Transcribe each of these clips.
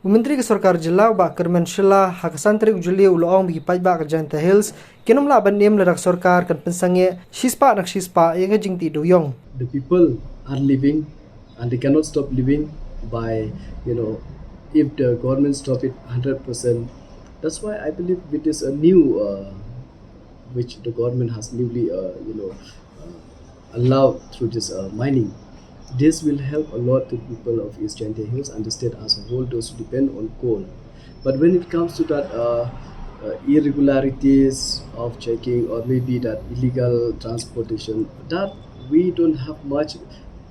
Menteri ke Sarkar Jillau ba Kyrmen Shylla hak santri ujuli uloong bagi Paidbah ke Jaiñtia Hills kinom la bandim ledak Sarkar kan Pynsangeh shispa nak shispa yang ke Jingtih Dewïong. The people are living and they cannot stop living by if the government stop it 100%. That's why I believe it is a new which the government has newly allowed through this mining. This will help a lot to people of East Jaiñtia Hills and the state as a whole, those who depend on coal. But when it comes to that irregularities of checking or maybe that illegal transportation, that we don't have much.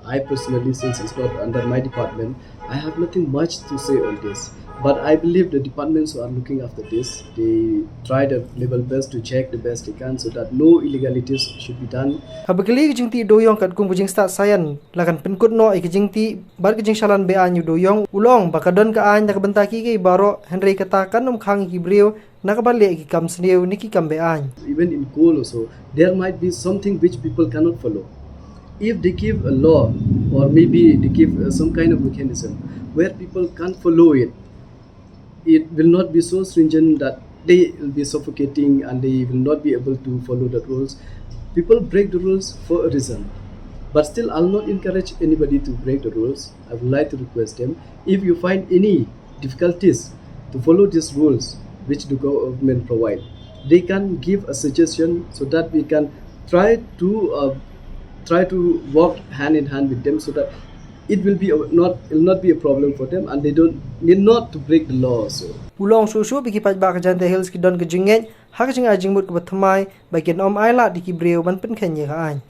I personally, since it's not under my department, I have nothing much to say on this. But I believe the departments who are looking after this, they try their level best to check the best they can so that no illegalities should be done. Habagli ke Jingtih Dewïong kat kum kujing start sayan lakan penkut no ke Jingtih bar ke jing shalan be anyu Dewïong ulong bakadon ka an nak bentaki ke baro Henry katakan khang ki brio nak balik ki kam sneu niki kam be an. Even in coal also, there might be something which people cannot follow. If they give a law or maybe they give some kind of mechanism where people can't follow it, it will not be so stringent that they will be suffocating and they will not be able to follow the rules. People break the rules for a reason. But still, I'll not encourage anybody to break the rules. I would like to request them, if you find any difficulties to follow these rules which the government provide, they can give a suggestion so that we can try to walk hand in hand with them so that it will not be a problem for them and they don't need not to break the law also. Ulong susu bagi Paidbah ke Jaiñtia Hills ki don ke jingej hak jing ajing mut ke batmai bagian om aila di ki brio ban pen kenya ka an.